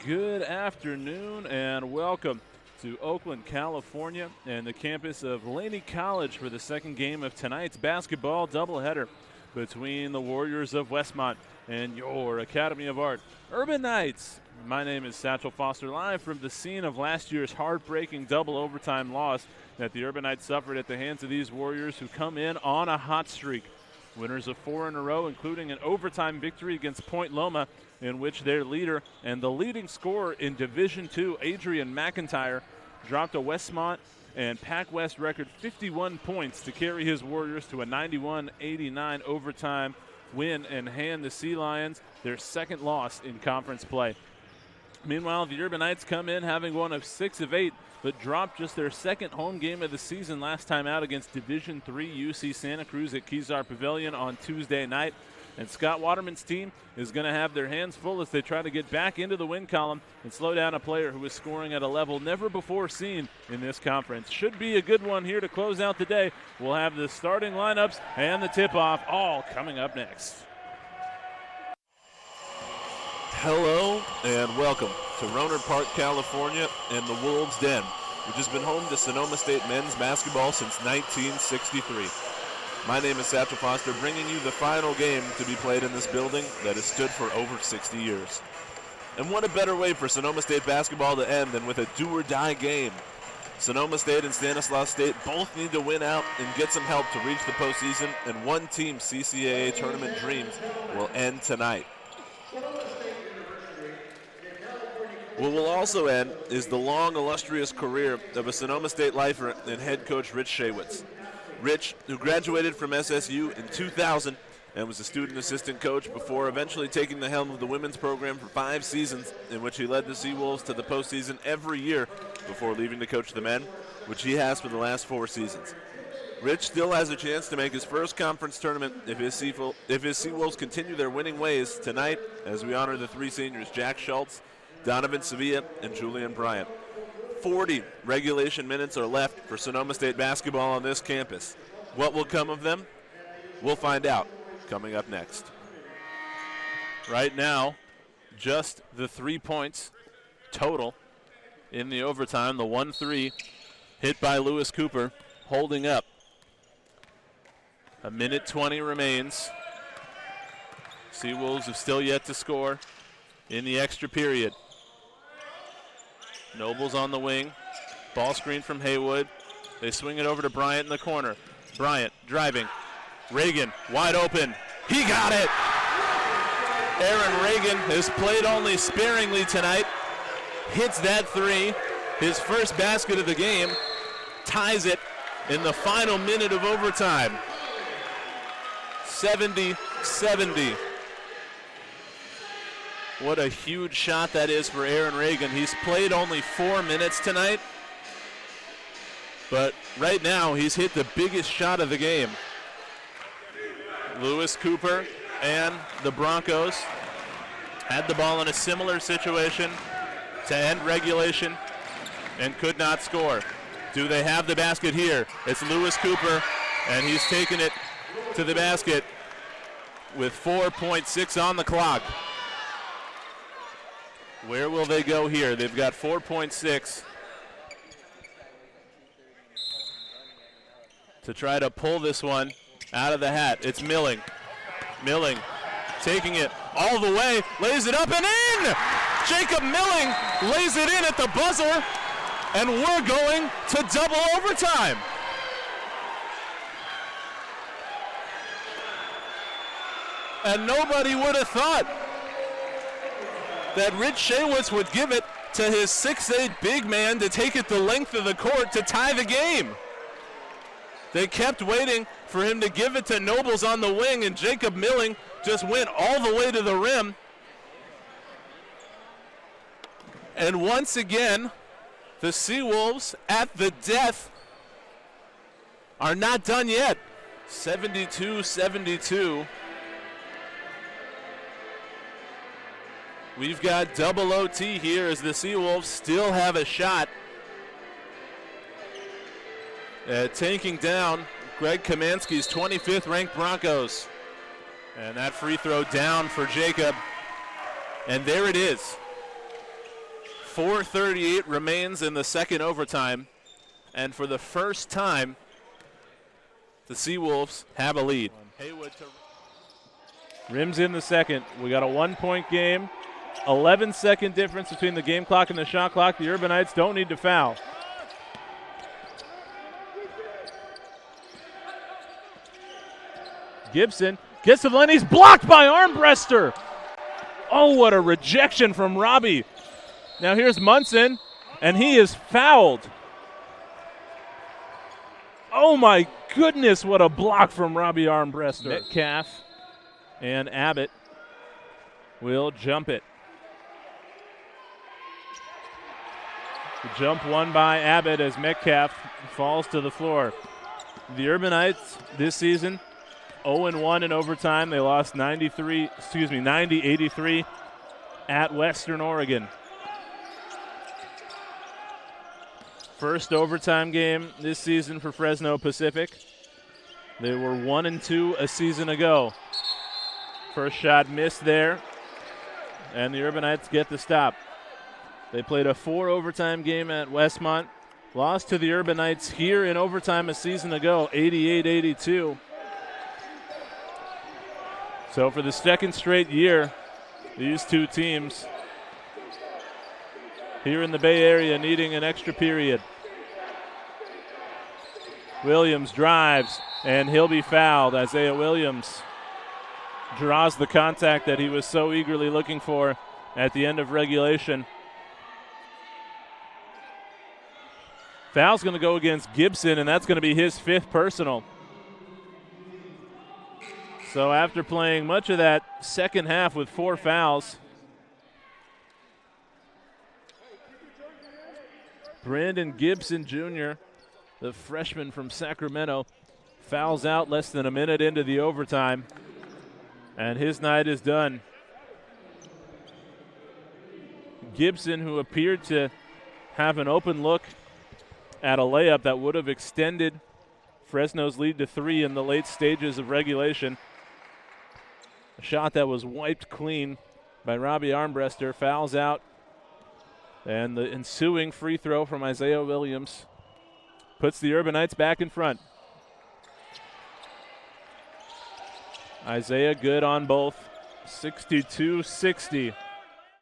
Good afternoon and welcome to Oakland, California and the campus of Laney College for the second game of tonight's basketball doubleheader between the Warriors of Westmont and your Academy of Art Urban Knights. My name is Satchel Foster, live from the scene of last year's heartbreaking double overtime loss that the Urban Knights suffered at the hands of these Warriors, who come in on a hot streak. Winners of 4 in a row, including an overtime victory against Point Loma, in which their leader and the leading scorer in Division II, Adrian McIntyre, dropped a Westmont and Pac West record 51 points to carry his Warriors to a 91-89 overtime win and hand the Sea Lions their second loss in conference play. Meanwhile, the Urban Knights come in having one of 6 of 8, but dropped just their second home game of the season last time out against Division III UC Santa Cruz at Kezar Pavilion on Tuesday night. And Scott Waterman's team is going to have their hands full as they try to get back into the win column and slow down a player who is scoring at a level never before seen in this conference. Should be a good one here to close out the day. We'll have the starting lineups and the tip-off all coming up next. Hello and welcome to Rohnert Park, California and the Wolves' Den, which has been home to Sonoma State men's basketball since 1963. My name is Satchel Foster, bringing you the final game to be played in this building that has stood for over 60 years. And what a better way for Sonoma State basketball to end than with a do-or-die game. Sonoma State and Stanislaus State both need to win out and get some help to reach the postseason, and one team's CCAA tournament dreams will end tonight. What will also end is the long, illustrious career of a Sonoma State lifer and head coach Rich Shaywitz. Rich, who graduated from SSU in 2000 and was a student assistant coach before eventually taking the helm of the women's program for 5 seasons, in which he led the Seawolves to the postseason every year before leaving to coach the men, which he has for the last 4 seasons. Rich still has a chance to make his first conference tournament if his Seawolves continue their winning ways tonight, as we honor the 3 seniors, Jack Schultz, Donovan Sevilla, and Julian Bryant. 40 regulation minutes are left for Sonoma State basketball on this campus. What will come of them? We'll find out coming up next. Right now, just the 3 points total in the overtime. The 1-3 hit by Lewis Cooper, holding up. A minute 20 remains. Seawolves have still yet to score in the extra period. Noble's on the wing. Ball screen from Haywood. They swing it over to Bryant in the corner. Bryant driving. Reagan wide open. He got it! Aaron Reagan has played only sparingly tonight. Hits that 3. His first basket of the game. Ties it in the final minute of overtime. 70-70. What a huge shot that is for Aaron Reagan. He's played only 4 minutes tonight, but right now he's hit the biggest shot of the game. Lewis Cooper and the Broncos had the ball in a similar situation to end regulation and could not score. Do they have the basket here? It's Lewis Cooper, and he's taken it to the basket with 4.6 on the clock. Where will they go here? They've got 4.6 to try to pull this one out of the hat. It's Milling. Milling taking it all the way, lays it up and in! Jacob Milling lays it in at the buzzer, and we're going to double overtime. And nobody would have thought that Rich Shaywitz would give it to his 6'8" big man to take it the length of the court to tie the game. They kept waiting for him to give it to Nobles on the wing, and Jacob Milling just went all the way to the rim. And once again, the Seawolves at the death are not done yet. 72-72. We've got double OT here as the Seawolves still have a shot at taking down Greg Kamansky's 25th ranked Broncos. And that free throw down for Jacob. And there it is. 4:38 remains in the second overtime. And for the first time, the Seawolves have a lead. Rims in the second. We got a 1-point game. 11-second difference between the game clock and the shot clock. The Urbanites don't need to foul. Gibson gets to the lane. He's blocked by Armbruster. Oh, what a rejection from Robbie. Now here's Munson, and he is fouled. Oh, my goodness, what a block from Robbie Armbruster. Metcalf and Abbott will jump it. The jump won by Abbott as Metcalf falls to the floor. The Urbanites this season 0-1 in overtime. They lost 90-83 at Western Oregon. First overtime game this season for Fresno Pacific. They were 1-2 a season ago. First shot missed there, and the Urbanites get the stop. They played a 4 overtime game at Westmont. Lost to the Urbanites here in overtime a season ago, 88-82. So for the second straight year, these two teams here in the Bay Area needing an extra period. Williams drives, and he'll be fouled. Isaiah Williams draws the contact that he was so eagerly looking for at the end of regulation. Foul's going to go against Gibson, and that's going to be his 5th personal. So after playing much of that second half with 4 fouls, Brandon Gibson Jr., the freshman from Sacramento, fouls out less than a minute into the overtime, and his night is done. Gibson, who appeared to have an open look at a layup that would have extended Fresno's lead to 3 in the late stages of regulation. A shot that was wiped clean by Robbie Armbruster, fouls out. And the ensuing free throw from Isaiah Williams puts the Urbanites back in front. Isaiah good on both, 62-60.